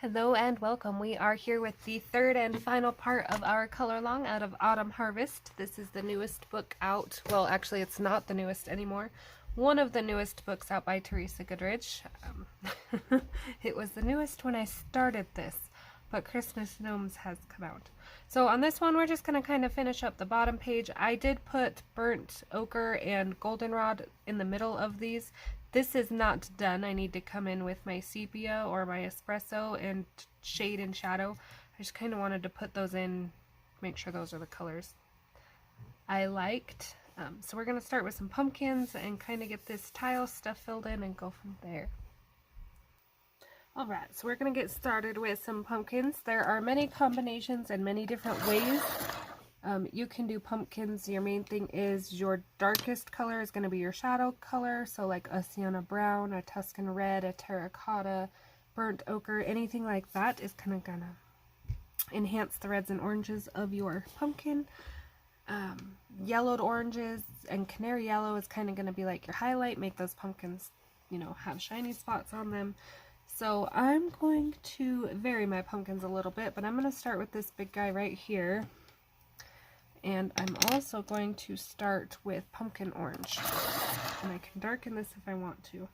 Hello and welcome. We are here with the third and final part of our color along out of Autumn Harvest. This is the newest book out. Well, actually, it's not the newest anymore. One of the newest books out by Teresa Goodridge. It was the newest when I started this, but Christmas Gnomes has come out. So on this one, we're just going to kind of finish up the bottom page. I did put burnt ochre and goldenrod in the middle of these. This is not done. I need to come in with my sepia or my espresso and shade and shadow. I just kind of wanted to put those in, make sure those are the colors I liked. So we're going to start with some pumpkins and kind of get this tile stuff filled in and go from there. Alright, so we're going to get started with some pumpkins. There are many combinations and many different ways you can do pumpkins. Your main thing is your darkest color is going to be your shadow color, so like a sienna brown, a Tuscan red, a terracotta, burnt ochre, anything like that is kind of gonna enhance the reds and oranges of your pumpkin. Yellowed oranges and canary yellow is kind of going to be like your highlight, make those pumpkins, you know, have shiny spots on them. So I'm going to vary my pumpkins a little bit, but I'm going to start with this big guy right here. And I'm also going to start with pumpkin orange. And I can darken this if I want to.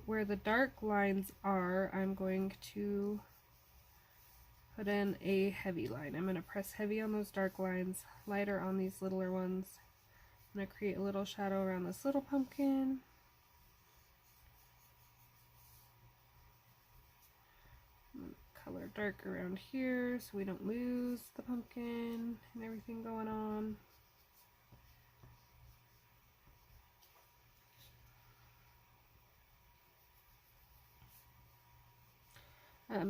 Where the dark lines are, I'm going to put in a heavy line. I'm going to press heavy on those dark lines, lighter on these littler ones. I'm going to create a little shadow around this little pumpkin. Color dark around here so we don't lose the pumpkin and everything going on.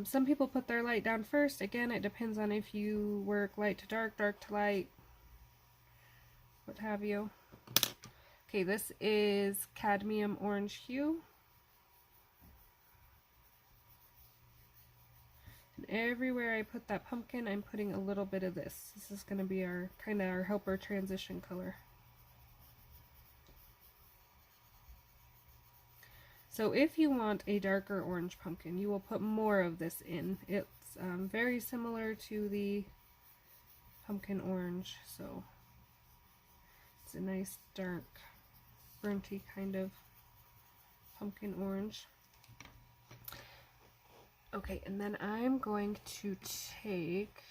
Some people put their light down first. Again, it depends on if you work light to dark, dark to light, what have you. Okay, this is cadmium orange hue. And everywhere I put that pumpkin, I'm putting a little bit of this. This is going to be our kind of our helper transition color. So if you want a darker orange pumpkin, you will put more of this in. It's very similar to the pumpkin orange, so it's a nice dark burnty kind of pumpkin orange. Okay, and then I'm going to take,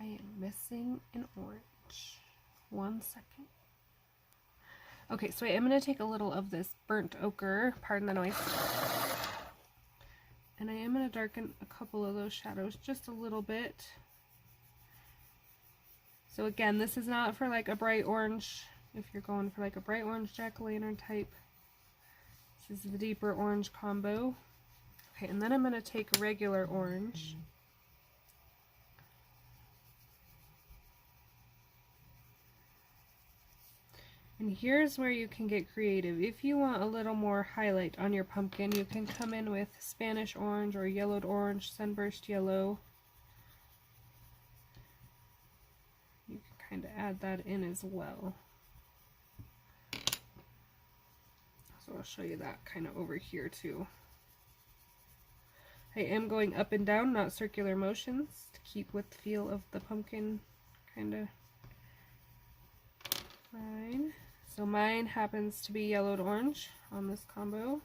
I am missing an orange. 1 second. Okay, so I am going to take a little of this burnt ochre, pardon the noise, and I am going to darken a couple of those shadows just a little bit. So again, this is not for like a bright orange, if you're going for like a bright orange jack-o'-lantern type. This is the deeper orange combo. Okay, and then I'm going to take a regular orange. And here's where you can get creative. If you want a little more highlight on your pumpkin, you can come in with Spanish orange or yellowed orange, sunburst yellow. You can kind of add that in as well. So I'll show you that kind of over here too. I am going up and down, not circular motions, to keep with the feel of the pumpkin kind of line. So mine happens to be yellowed orange on this combo.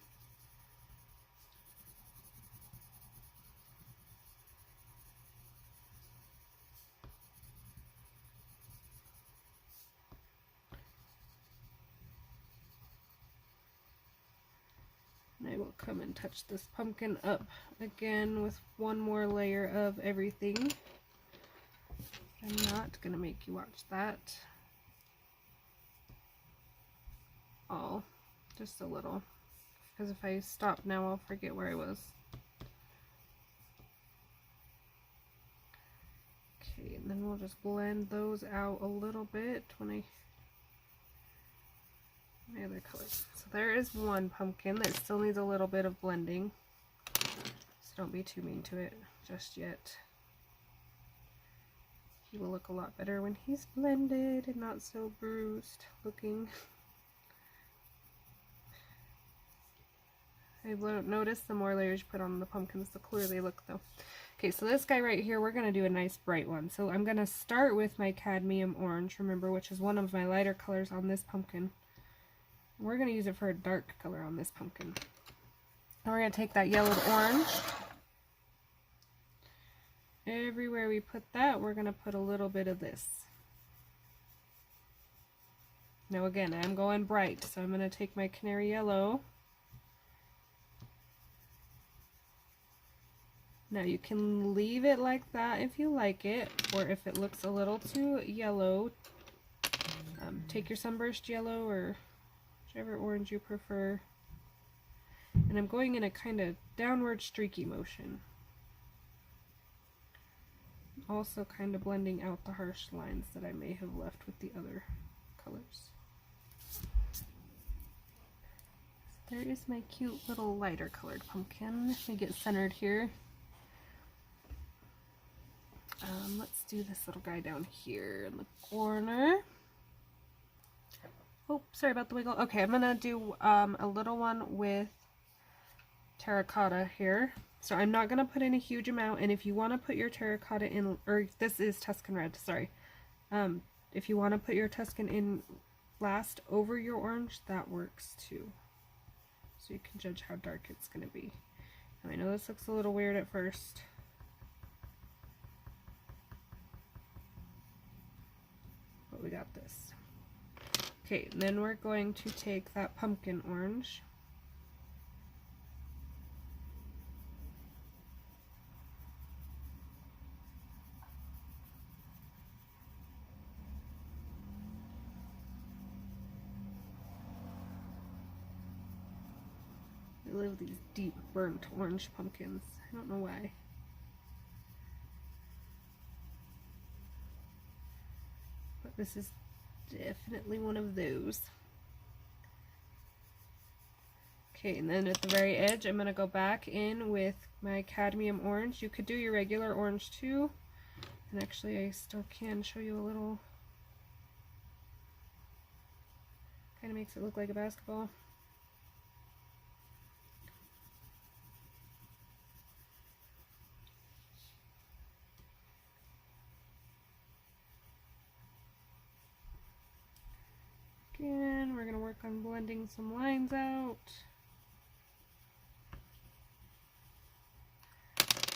And I will come and touch this pumpkin up again with one more layer of everything. I'm not going to make you watch that all, just a little, because if I stop now I'll forget where I was. Okay, and then we'll just blend those out a little bit when I my other colors. So there is one pumpkin that still needs a little bit of blending, so don't be too mean to it just yet. He will look a lot better when he's blended and not so bruised looking. I noticed the more layers you put on the pumpkins, the cooler they look though. Okay, so this guy right here, we're going to do a nice bright one. So I'm going to start with my cadmium orange, remember, which is one of my lighter colors on this pumpkin. We're going to use it for a dark color on this pumpkin. Now we're going to take that yellowed orange. Everywhere we put that, we're going to put a little bit of this. Now again, I'm going bright, so I'm going to take my canary yellow. Now you can leave it like that if you like it, or if it looks a little too yellow, take your sunburst yellow or whichever orange you prefer. And I'm going in a kind of downward streaky motion. Also kind of blending out the harsh lines that I may have left with the other colors. So there is my cute little lighter colored pumpkin. Let me get centered here. Let's do this little guy down here in the corner. Oh, sorry about the wiggle. Okay, I'm gonna do a little one with terracotta here. So I'm not gonna put in a huge amount, and if you want to put your terracotta in, or this is Tuscan red, sorry. If you want to put your Tuscan in last over your orange, that works too. So you can judge how dark it's gonna be. Now, I know this looks a little weird at first. But we got this. Okay, and then we're going to take that pumpkin orange. I love these deep burnt orange pumpkins. I don't know why. But this is definitely one of those. Okay, and then at the very edge, I'm going to go back in with my cadmium orange. You could do your regular orange too. And actually, I still can show you a little. Kind of makes it look like a basketball. Again, we're going to work on blending some lines out.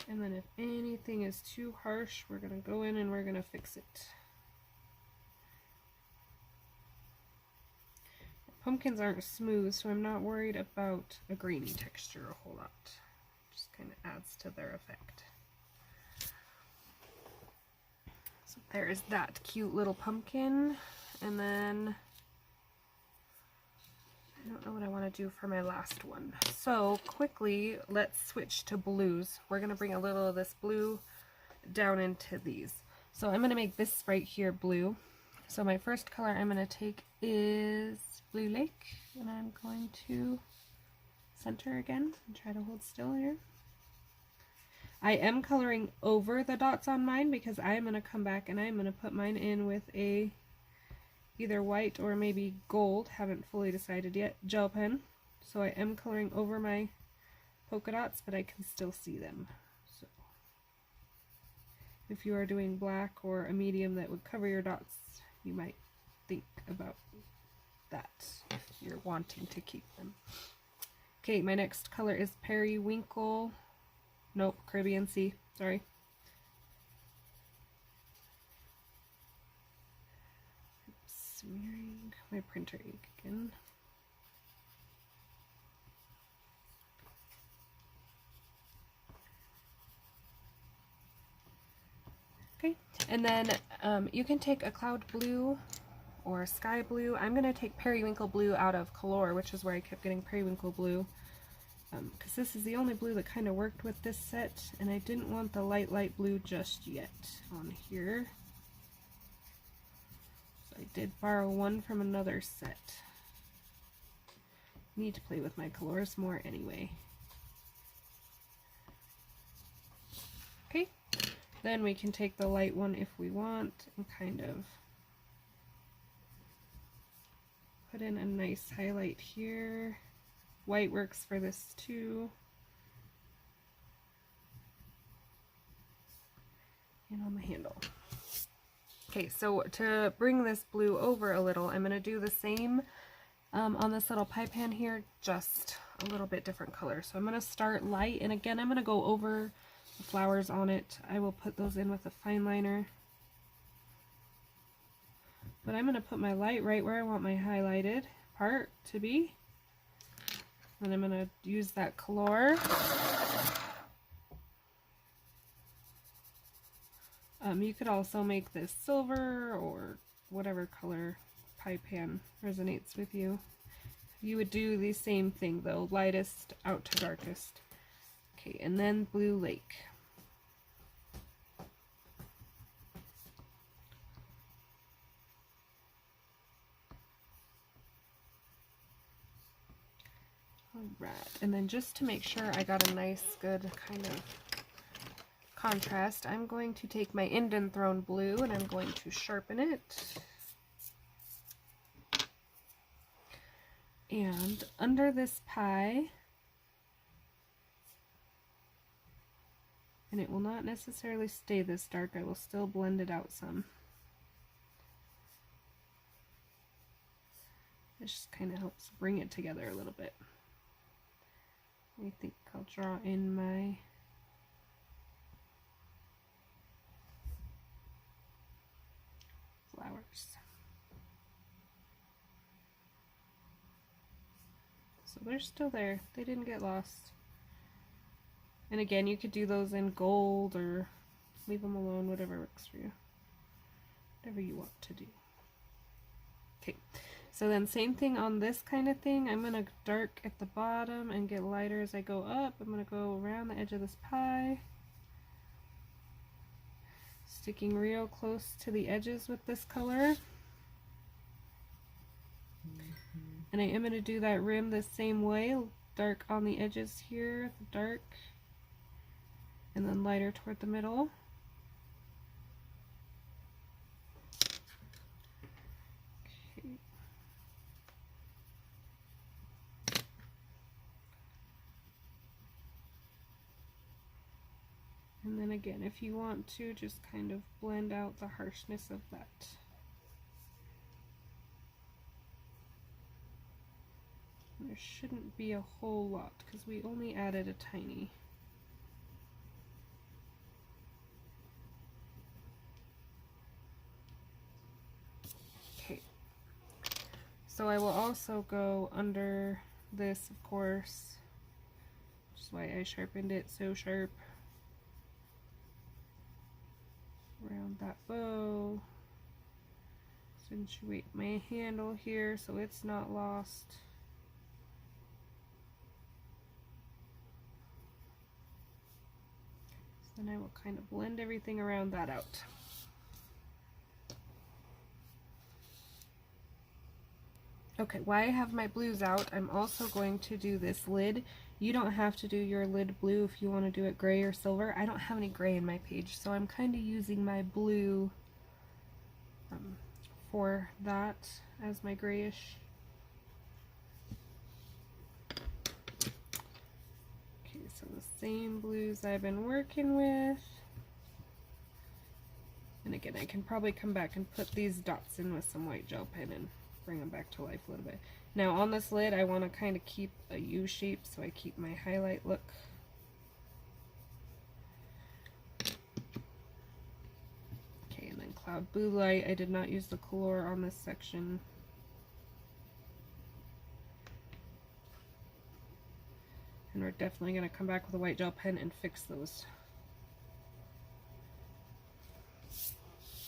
And then if anything is too harsh, we're going to go in and we're going to fix it. Pumpkins aren't smooth, so I'm not worried about a grainy texture a whole lot. Just kind of adds to their effect. So there is that cute little pumpkin. And then I don't know what I want to do for my last one. So quickly, let's switch to blues. We're going to bring a little of this blue down into these. So I'm going to make this right here blue. So my first color I'm going to take is Blue Lake, and I'm going to center again and try to hold still here. I am coloring over the dots on mine because I am going to come back and I'm going to put mine in with a either white or maybe gold, haven't fully decided yet, gel pen. So I am coloring over my polka dots, but I can still see them. So if you are doing black or a medium that would cover your dots, you might think about that if you're wanting to keep them. Okay, my next color is Periwinkle, nope, Caribbean Sea, sorry. Smearing my printer ink again. Okay, and then you can take a cloud blue or sky blue. I'm going to take periwinkle blue out of Color, which is where I kept getting periwinkle blue, because this is the only blue that kind of worked with this set, and I didn't want the light blue just yet on here. I did borrow one from another set. Need to play with my colors more anyway. Okay, then we can take the light one if we want and kind of put in a nice highlight here. white works for this too. And on the handle. Okay, so to bring this blue over a little, I'm going to do the same on this little pie pan here, just a little bit different color. So I'm going to start light, and again I'm going to go over the flowers on it. I will put those in with a fine liner. But I'm going to put my light right where I want my highlighted part to be. And I'm going to use that color. You could also make this silver or whatever color pie pan resonates with you. You would do the same thing though, lightest out to darkest. Okay, and then blue lake. Alright, and then just to make sure I got a nice good kind of contrast, I'm going to take my Indian Throne blue and I'm going to sharpen it. And under this pie, and it will not necessarily stay this dark, I will still blend it out some. It just kind of helps bring it together a little bit. I think I'll draw in my flowers. So they're still there. They didn't get lost. And again, you could do those in gold or leave them alone, whatever works for you. Whatever you want to do. Okay, so then same thing on this kind of thing. I'm going to dark at the bottom and get lighter as I go up. I'm going to go around the edge of this pie. Sticking real close to the edges with this color. And I am going to do that rim the same way, dark on the edges here, dark, and then lighter toward the middle. Okay. And then again, if you want to, just kind of blend out the harshness of that. There shouldn't be a whole lot because we only added a tiny. Okay, so I will also go under this, of course, which is why I sharpened it so sharp. Around that bow. Accentuate my handle here so it's not lost. Then I will kind of blend everything around that out. Okay, while I have my blues out, I'm also going to do this lid. You don't have to do your lid blue if you want to do it gray or silver. I don't have any gray in my page, so I'm kind of using my blue for that as my grayish. So the same blues I've been working with. And again, I can probably come back and put these dots in with some white gel pen and bring them back to life a little bit. Now on this lid, I want to kind of keep a U shape, so I keep my highlight look. Okay, and then Cloud Blue Light. I did not use the color on this section. And we're definitely going to come back with a white gel pen and fix those.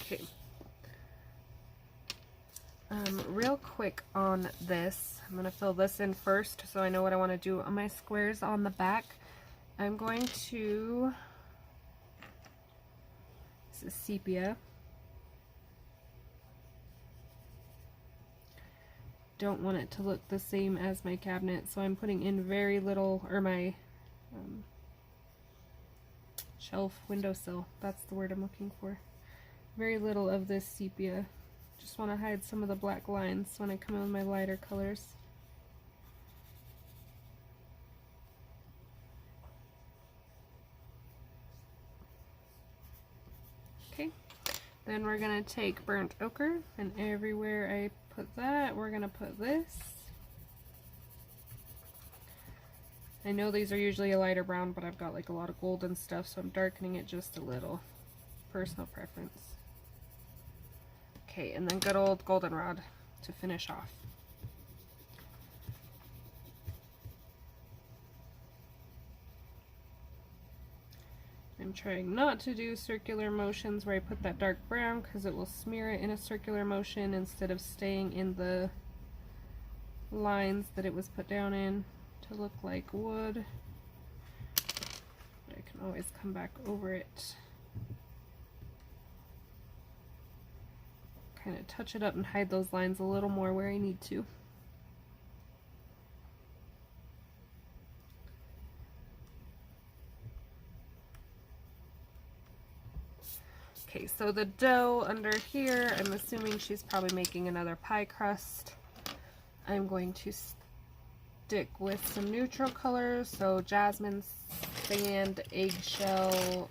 Okay. Real quick on this, I'm going to fill this in first so I know what I want to do on my squares on the back. I'm going to, this is sepia. Don't want it to look the same as my cabinet, so I'm putting in very little, or my shelf windowsill, that's the word I'm looking for. Very little of this sepia. Just want to hide some of the black lines when I come in with my lighter colors. Okay, then we're going to take burnt ochre, and everywhere I put that, we're going to put this. I know these are usually a lighter brown, but I've got like a lot of gold and stuff, so I'm darkening it just a little. Personal preference. Okay, and then good old goldenrod to finish off. I'm trying not to do circular motions where I put that dark brown because it will smear it in a circular motion instead of staying in the lines that it was put down in to look like wood. I can always come back over it. Kind of touch it up and hide those lines a little more where I need to. Okay, so the dough under here, I'm assuming she's probably making another pie crust. I'm going to stick with some neutral colors, so jasmine, sand, eggshell,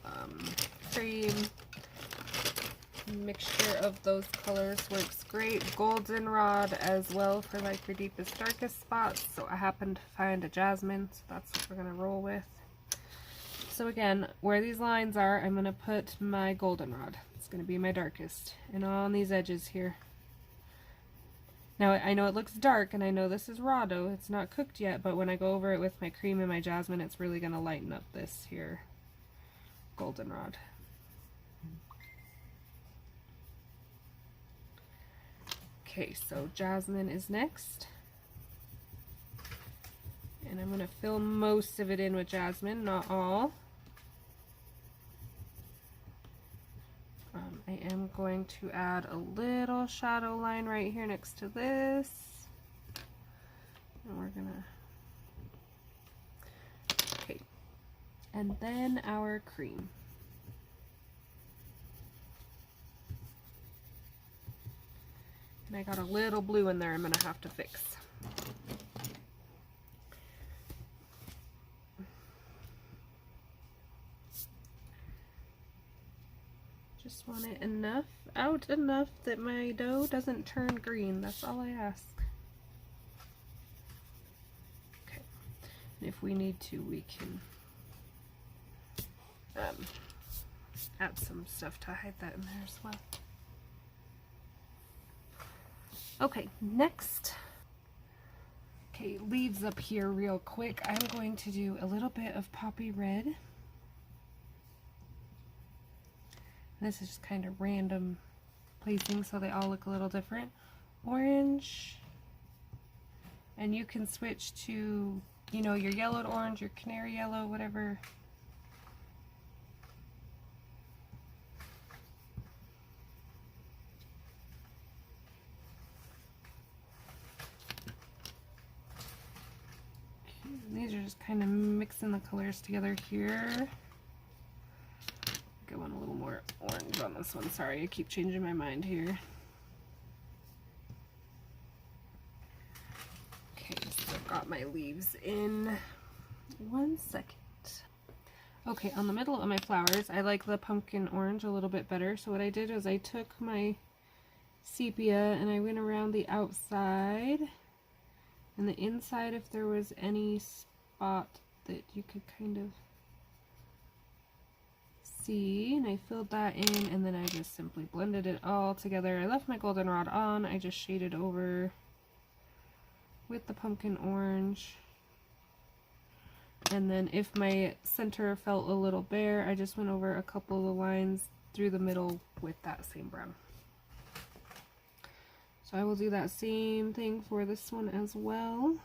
cream. Mixture of those colors works great. Goldenrod as well for like your deepest, darkest spots. So I happened to find a jasmine, so that's what we're going to roll with. So again, where these lines are, I'm going to put my goldenrod. It's going to be my darkest. And on these edges here. Now I know it looks dark, and I know this is raw dough. It's not cooked yet, but when I go over it with my cream and my jasmine, it's really going to lighten up this here goldenrod. Okay, so jasmine is next. And I'm going to fill most of it in with jasmine, not all. I am going to add a little shadow line right here next to this. And we're going to... Okay. And then our cream. And I got a little blue in there I'm going to have to fix. Just want it out enough that my dough doesn't turn green. That's all I ask. Okay. And if we need to, we can add some stuff to hide that in there as well. Okay, next. Okay, leaves up here real quick. I'm going to do a little bit of poppy red. This is just kind of random placing, so they all look a little different. Orange, and you can switch to, you know, your yellowed orange, your canary yellow, whatever. Okay, these are just kind of mixing the colors together here. I want a little more orange on this one. Sorry, I keep changing my mind here. Okay, so I've got my leaves in 1 second. Okay, on the middle of my flowers, I like the pumpkin orange a little bit better. So what I did was I took my sepia and I went around the outside and the inside, if there was any spot that you could kind of see, and I filled that in, and then I just simply blended it all together. I left my goldenrod on. I just shaded over with the pumpkin orange, and then if my center felt a little bare, I just went over a couple of the lines through the middle with that same brown. So I will do that same thing for this one as well.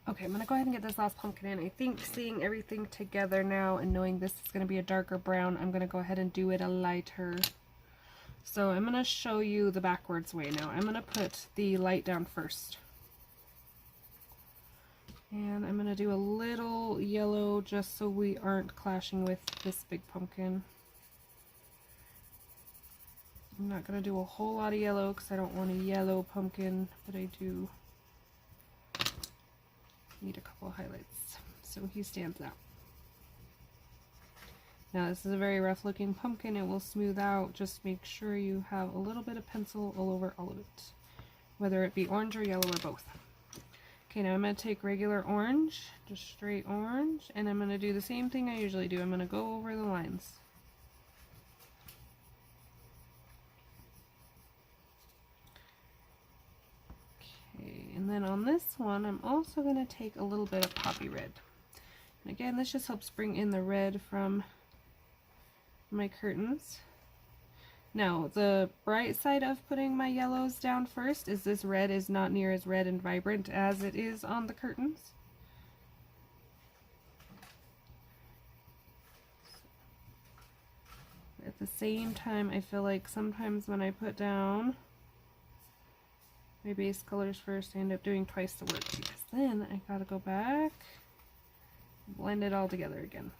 Okay, I'm going to go ahead and get this last pumpkin in. I think seeing everything together now and knowing this is going to be a darker brown, I'm going to go ahead and do it a lighter. So I'm going to show you the backwards way now. I'm going to put the light down first. And I'm going to do a little little yellow just so we aren't clashing with this big pumpkin. I'm not going to do a whole lot of yellow because I don't want a yellow pumpkin, but I do need a couple highlights so he stands out. Now this is a very rough looking pumpkin. It will smooth out. Just make sure you have a little bit of pencil all over all of it, whether it be orange or yellow or both. Okay, now I'm going to take regular orange, just straight orange, and I'm going to do the same thing I usually do. I'm going to go over the lines. Okay, and then on this one, I'm also going to take a little bit of poppy red. And again, this just helps bring in the red from my curtains. Now, the bright side of putting my yellows down first is this red is not near as red and vibrant as it is on the curtains. At the same time, I feel like sometimes when I put down my base colors first, I end up doing twice the work because then I gotta go back, blend it all together again.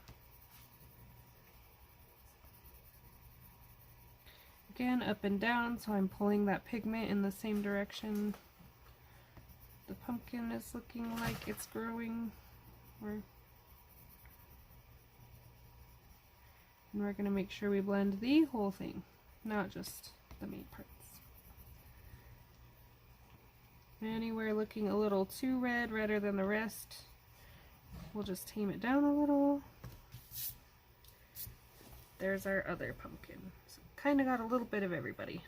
Again, up and down, so I'm pulling that pigment in the same direction the pumpkin is looking like it's growing. And we're going to make sure we blend the whole thing, not just the main parts. Anywhere looking a little too red, redder than the rest, we'll just tame it down a little. There's our other pumpkin. So kind of got a little bit of everybody.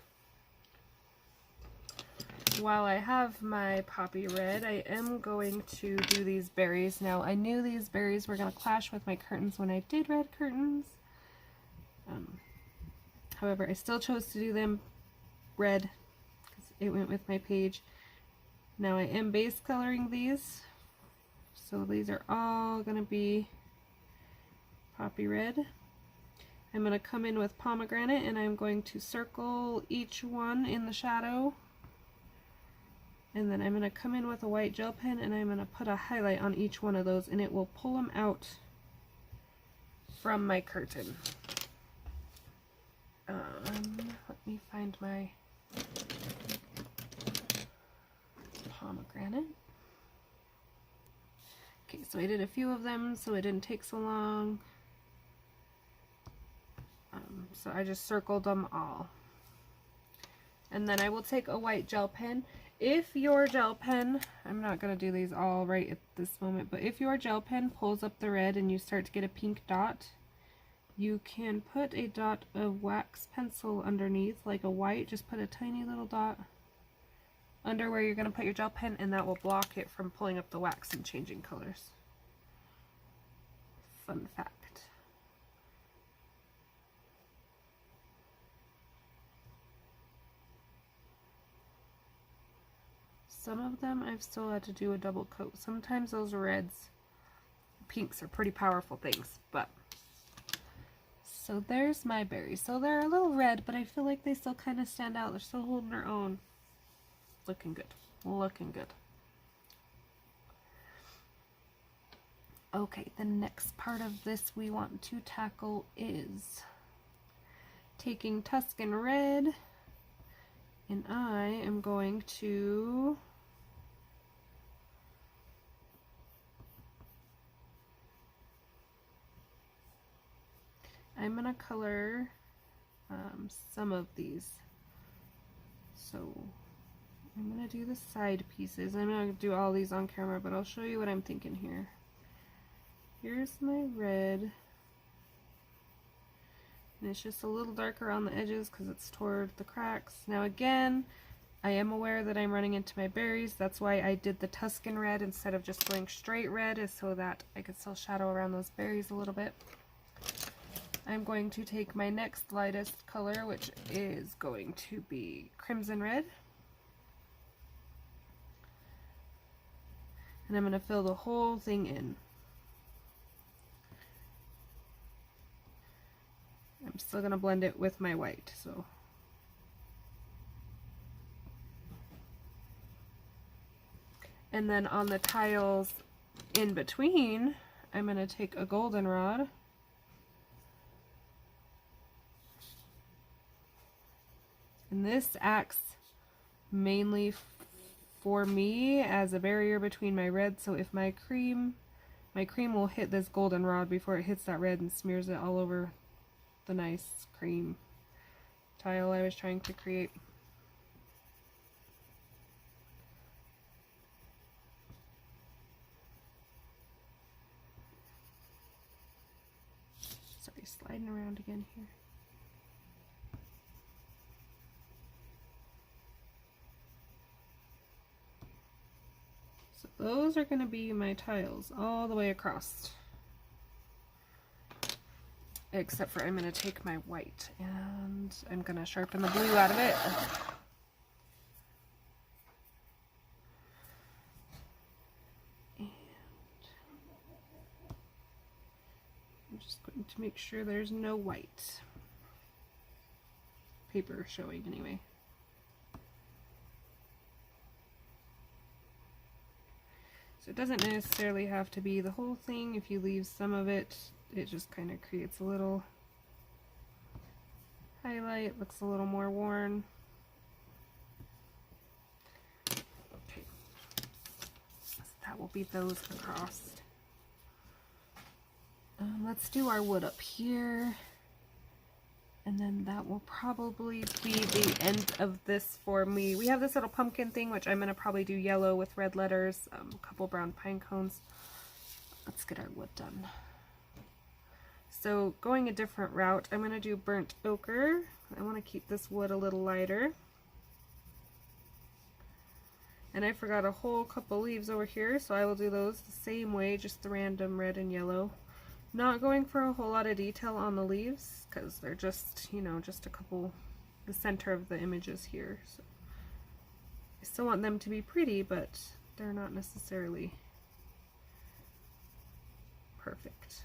While I have my poppy red, I am going to do these berries. Now, I knew these berries were going to clash with my curtains when I did red curtains. However, I still chose to do them red because it went with my page. Now I am base coloring these. So these are all going to be poppy red. I'm going to come in with pomegranate and I'm going to circle each one in the shadow. And then I'm going to come in with a white gel pen and I'm going to put a highlight on each one of those and it will pull them out from my curtain. Let me find my pomegranate. Okay, so I did a few of them so it didn't take so long. So I just circled them all. And then I will take a white gel pen. If your gel pen, I'm not going to do these all right at this moment, but if your gel pen pulls up the red and you start to get a pink dot, you can put a dot of wax pencil underneath, like a white, just put a tiny little dot under where you're going to put your gel pen and that will block it from pulling up the wax and changing colors. Fun fact. Some of them I've still had to do a double coat. Sometimes those reds, pinks are pretty powerful things, but. So there's my berries. So they're a little red, but I feel like they still kind of stand out. They're still holding their own. Looking good. Looking good. Okay, the next part of this we want to tackle is taking Tuscan Red, and I am going to color some of these. So I'm going to do the side pieces. I'm not going to do all these on camera, but I'll show you what I'm thinking here. Here's my red. And it's just a little darker on the edges because it's toward the cracks. Now again, I am aware that I'm running into my berries. That's why I did the Tuscan Red instead of just going straight red, is so that I could still shadow around those berries a little bit. I'm going to take my next lightest color, which is going to be Crimson Red. And I'm going to fill the whole thing in. I'm still going to blend it with my white, so. And then on the tiles in between, I'm going to take a goldenrod and this acts mainly for me as a barrier between my red, so if my cream will hit this goldenrod before it hits that red and smears it all over the nice cream tile I was trying to create. Sorry, sliding around again here. So those are going to be my tiles all the way across. Except for I'm going to take my white and I'm going to sharpen the blue out of it. And I'm just going to make sure there's no white paper showing anyway. So it doesn't necessarily have to be the whole thing. If you leave some of it, it just kind of creates a little highlight, looks a little more worn. Okay, so that will be those across. Let's do our wood up here. And then that will probably be the end of this for me. We have this little pumpkin thing, which I'm going to probably do yellow with red letters, a couple brown pine cones. Let's get our wood done. So going a different route, I'm going to do burnt ochre. I want to keep this wood a little lighter. And I forgot a whole couple leaves over here, so I will do those the same way, just the random red and yellow. Not going for a whole lot of detail on the leaves because they're just, you know, just a couple, the center of the images here. So I still want them to be pretty, but they're not necessarily perfect.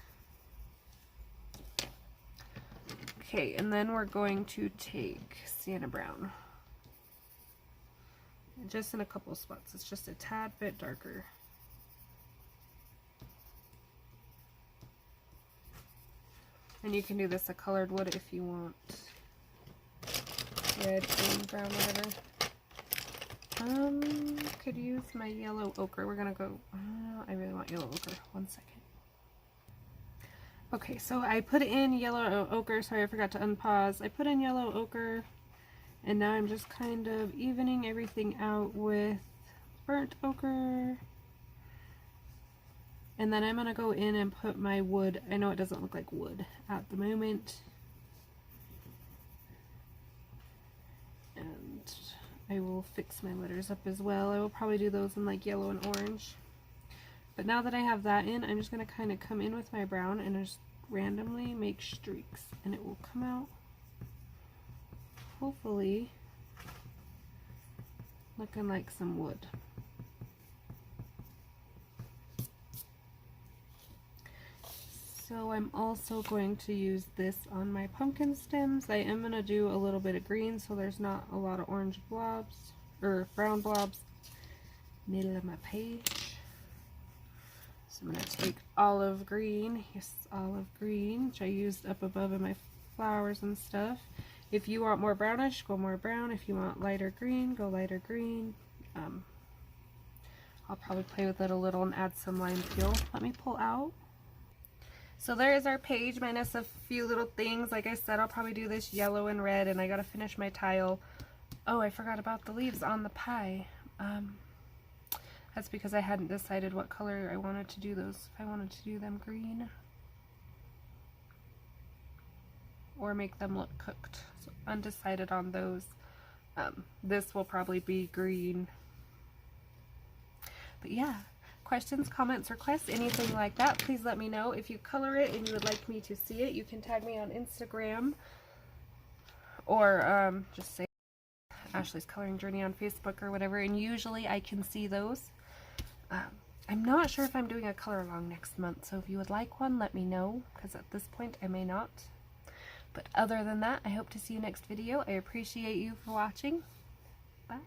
Okay, and then we're going to take sienna brown. And just in a couple spots, it's just a tad bit darker. And you can do this a colored wood if you want. Red, green, brown, whatever. Could use my yellow ochre. We're gonna go, I really want yellow ochre. 1 second. Okay, so I put in yellow ochre. Sorry, I forgot to unpause. I put in yellow ochre, and now I'm just kind of evening everything out with burnt ochre. And then I'm going to go in and put my wood. I know it doesn't look like wood at the moment. And I will fix my letters up as well. I will probably do those in like yellow and orange. But now that I have that in, I'm just going to kind of come in with my brown and just randomly make streaks. And it will come out, hopefully, looking like some wood. So I'm also going to use this on my pumpkin stems. I am going to do a little bit of green so there's not a lot of orange blobs, or brown blobs, middle of my page. So I'm going to take olive green, yes, olive green, which I used up above in my flowers and stuff. If you want more brownish, go more brown. If you want lighter green, go lighter green. I'll probably play with it a little and add some lime peel. Let me pull out. So there is our page minus a few little things. Like I said, I'll probably do this yellow and red, and I gotta finish my tile. Oh, I forgot about the leaves on the pie. That's because I hadn't decided what color I wanted to do those. If I wanted to do them green or make them look cooked. So undecided on those. This will probably be green. But yeah. Questions, comments, requests, anything like that, please let me know. If you color it and you would like me to see it, you can tag me on Instagram or just say Ashley's Coloring Journey on Facebook or whatever, and usually I can see those. I'm not sure if I'm doing a color along next month, so if you would like one, let me know, because at this point I may not. But other than that, I hope to see you next video. I appreciate you for watching. Bye.